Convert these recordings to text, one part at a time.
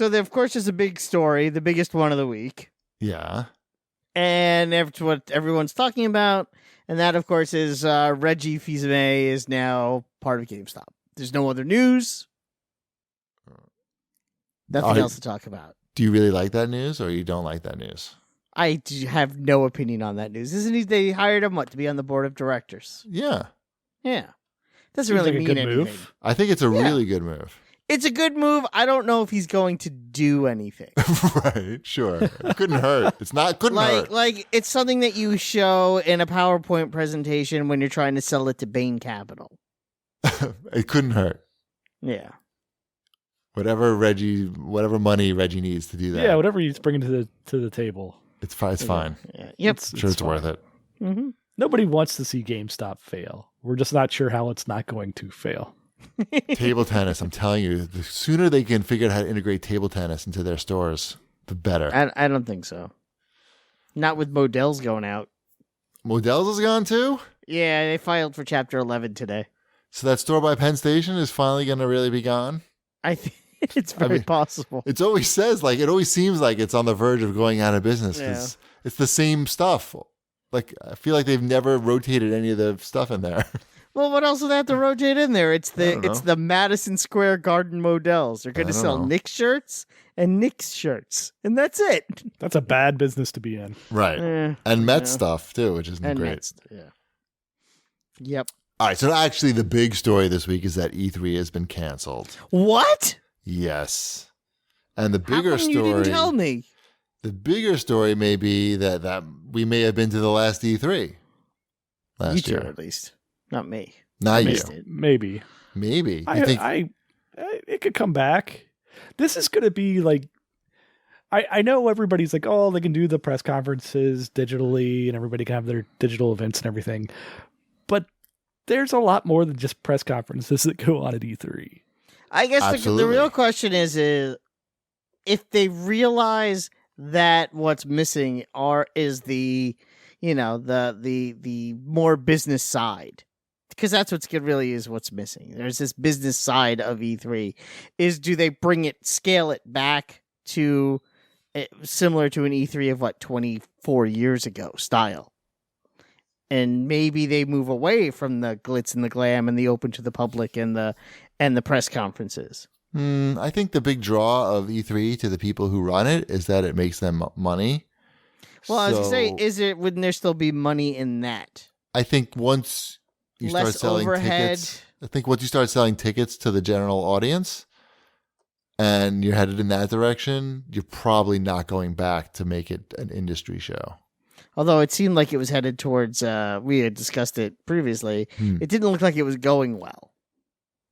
of course, there's a big story, the biggest one of the week. Yeah. And that's what everyone's talking about. And that, of course, is Reggie Fils-Aime is now part of GameStop. There's no other news. Nothing else to talk about. Do you really like that news or you don't like that news? I have no opinion on that news. Isn't he? They hired him, to be on the board of directors? Yeah. Yeah. Doesn't really mean anything. Move. I think it's a really good move. It's a good move. I don't know if he's going to do anything. Right, sure. It couldn't hurt. Couldn't hurt. Like, it's something that you show in a PowerPoint presentation when you're trying to sell it to Bain Capital. It couldn't hurt. Yeah. Whatever money Reggie needs to do that. Yeah, whatever he's bringing to the table. It's fine. Yeah. Yep. It's worth it. Mm-hmm. Nobody wants to see GameStop fail. We're just not sure how it's not going to fail. Table tennis, I'm telling you, the sooner they can figure out how to integrate table tennis into their stores, the better. I don't think so. Not with Modell's going out. Modell's is gone too? Yeah, they filed for Chapter 11 today. So that store by Penn Station is finally going to really be gone? I think it's very possible. It always seems like it's on the verge of going out of business because it's the same stuff. Like, I feel like they've never rotated any of the stuff in there. Well, what else do they have to rotate in there? It's the Madison Square Garden Models. They're going to sell Knicks shirts and Knicks shirts, and that's it. That's a bad business to be in. Right. And Mets stuff, too, which isn't great. Mets, yeah. Yep. All right, so actually the big story this week is that E3 has been canceled. What? Yes. And the bigger How come story... you didn't tell me? The bigger story may be that we may have been to the last E3 last year. At least. Not me. Not you. Maybe. It could come back. This is going to be like, I know everybody's like, oh, they can do the press conferences digitally and everybody can have their digital events and everything. But there's a lot more than just press conferences that go on at E3. I guess the real question is if they realize that what's missing is the more business side. Because that's what's missing. There's this business side of E3. Do they scale it back to similar to an E3 of 24 years ago style? And maybe they move away from the glitz and the glam and the open to the public and the press conferences. I think the big draw of E3 to the people who run it is that it makes them money. Well, I was going to say, wouldn't there still be money in that? I think once you start selling tickets, once you start selling tickets to the general audience and you're headed in that direction, you're probably not going back to make it an industry show. Although it seemed like it was headed towards, we had discussed it previously, it didn't look like it was going well.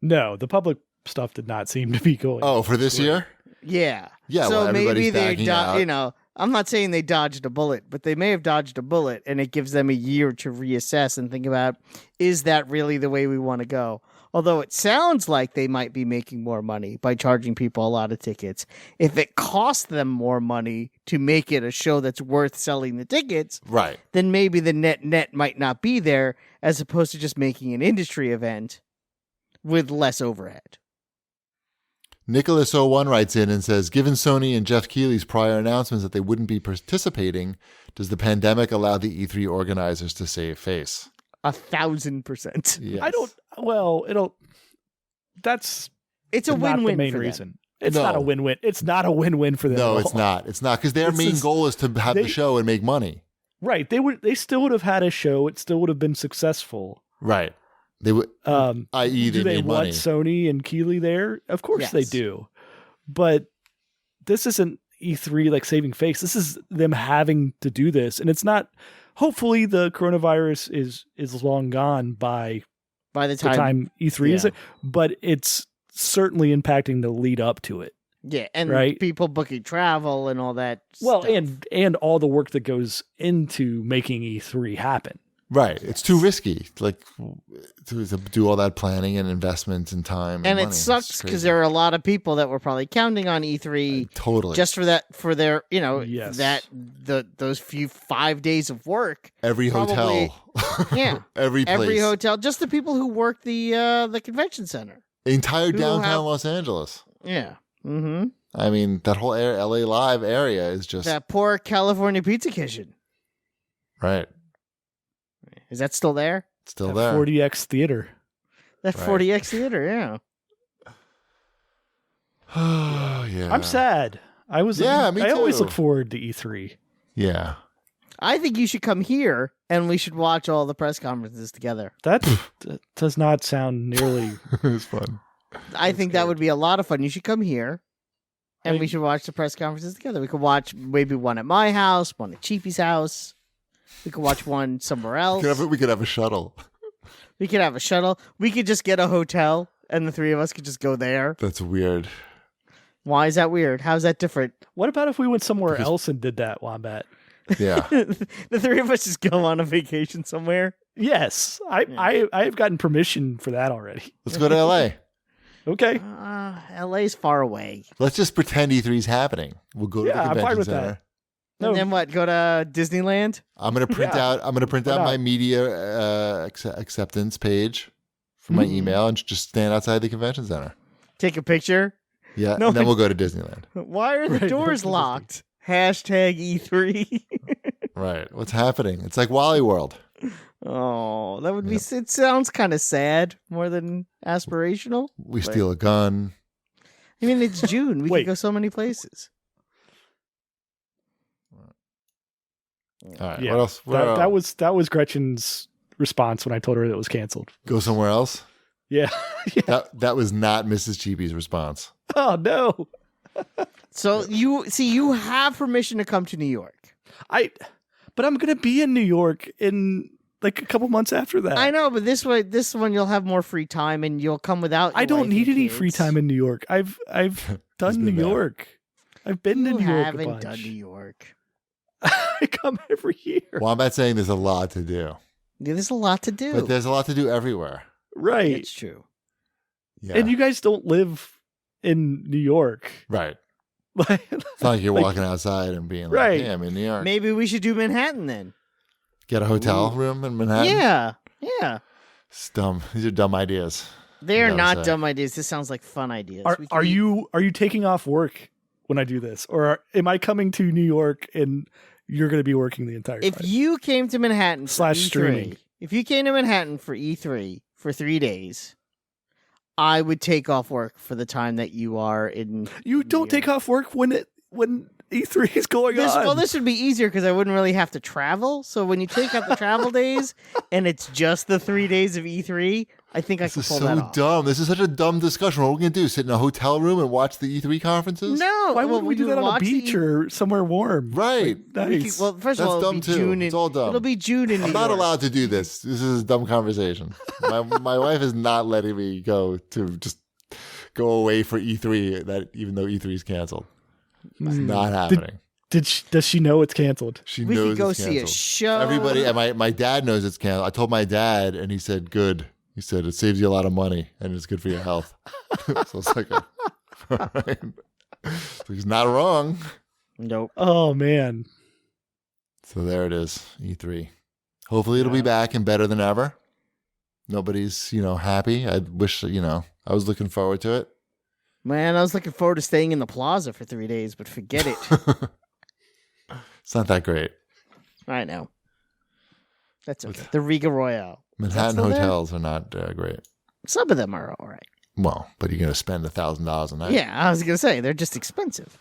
No, the public stuff did not seem to be going. Oh, for this year? Yeah. Yeah, so well, maybe they, out. I'm not saying they dodged a bullet, but they may have dodged a bullet, and it gives them a year to reassess and think about, is that really the way we want to go? Although it sounds like they might be making more money by charging people a lot of tickets. If it costs them more money to make it a show that's worth selling the tickets, right, then maybe the net might not be there, as opposed to just making an industry event with less overhead. Nicholas01 writes in and says, given Sony and Jeff Keighley's prior announcements that they wouldn't be participating, does the pandemic allow the E3 organizers to save face? 1,000%. Yes. It's a win-win the main for reason. them. It's not a win-win. It's not a win-win for them. No, at it's all. not. It's not, because their main goal is to have the show and make money. Right. They still would have had a show. It still would have been successful. Right. They would, i.e., do they they made want money. Sony and Keighley there? Of course Yes. they do. But this isn't E3 like saving face. This is them having to do this. And it's not, hopefully the coronavirus is long gone by the time E3 is, but it's certainly impacting the lead up to it. Yeah, and right? people booking travel and all that Well, stuff. and all the work that goes into making E3 happen. Right. It's too risky, like to do all that planning and investment and time. And money. it sucks because there are a lot of people that were probably counting on E3 totally just for their Yes. those few 5 days of work. Every Probably- hotel, Yeah, every place, every hotel, just the people who work the convention center, entire who downtown have- Los Angeles. Yeah. Mm-hmm. I mean, that whole LA Live area is just that poor California Pizza Kitchen. right. Is that still there? Still That there. 40X theater. That Right. 40X theater, yeah. Oh yeah. I'm sad. I was. Yeah, me I always too. look forward to E3. Yeah. I think you should come here and we should watch all the press conferences together. That does not sound nearly. It was fun. I think that would be a lot of fun. You should come here and we should watch the press conferences together. We could watch maybe one at my house, one at Cheapy's house. We could watch one somewhere else. We could have a shuttle. We could have a shuttle. We could just get a hotel and the three of us could just go there. That's weird. Why is that weird? How's that different? What about if we went somewhere else and did that, Wombat? Yeah. The three of us just go on a vacation somewhere. Yes, I've gotten permission for that already. Let's go to LA. Okay. LA's far away. Let's just pretend E3's happening. We'll go to the Yeah, I'm fine convention with center. that. No. And then what? Go to Disneyland? I'm gonna print Yeah. out. I'm gonna print Why out not? my media acceptance page for my email and just stand outside the convention center. Take a picture? Yeah, No, and then we'll go to Disneyland. Why are the Right, doors no, locked? Hashtag E3. Right. What's happening? It's like Wally World. Oh, that would be. It sounds kind of sad more than aspirational. We steal a gun. I mean, it's June. We Wait. could go so many places. All right. Yeah, What else? Where that was Gretchen's response when I told her that it was canceled. go somewhere else. Yeah. Yeah. That was not Mrs. Cheapy's response. Oh no. So you have permission to come to New York. But I'm gonna be in New York in like a couple months after that. I know, but this one you'll have more free time, and you'll come without. I your don't wife need and any kids. free time in New York. I've done New been there. York. I've been to You New York a haven't bunch. done New York. I come every year. Wombat saying there's a lot to do, Yeah, there's a lot to do. but there's a lot to do everywhere. Right. It's true. Yeah. And you guys don't live in New York. right. Like, It's not like you're walking outside and being like, Right. "Hey, I'm in New York." Maybe we should do Manhattan then. Get a hotel room in Manhattan. Yeah. It's dumb. These are dumb ideas. They are You gotta not say. dumb ideas. This sounds like fun ideas. We could are eat- you taking off work when I do this, or am I coming to New York and you're going to be working the entire If time? you came to Manhattan for Slash E3, streaming. If you came to Manhattan for E3 for 3 days, I would take off work for the time that you are in. You don't take off work when E3 is going on. Well, this would be easier because I wouldn't really have to travel. So when you take out the travel days and it's just the 3 days of E3, I think This I is can pull that so off. dumb. This is such a dumb discussion. What are we gonna do? Sit in a hotel room and watch the E3 conferences? No, Why well, wouldn't we do would that on a watch the beach or somewhere warm? Right. Nice. Well, first of That's all, it'll dumb be too. June. It's all dumb. It'll be June in New I'm not York. allowed to do this. This is a dumb conversation. My wife is not letting me go to just go away for E3. That even though E3 is canceled, it's not happening. Does she know it's canceled? She We knows could go it's see a canceled. show. Everybody, and my dad knows it's canceled. I told my dad, and he said, "Good." He said it saves you a lot of money and it's good for your health. So it's like, all right. So he's not wrong. Nope. Oh man. So there it is, E3. Hopefully it'll be back and better than ever. Nobody's, happy. I wish, I was looking forward to it. Man, I was looking forward to staying in the plaza for 3 days, but forget it. It's not that great. I know. That's okay. The Riga Royale. Manhattan still there? hotels are not great. Some of them are all right. Well, but you're going to spend $1,000 a night. Yeah, I was going to say, they're just expensive.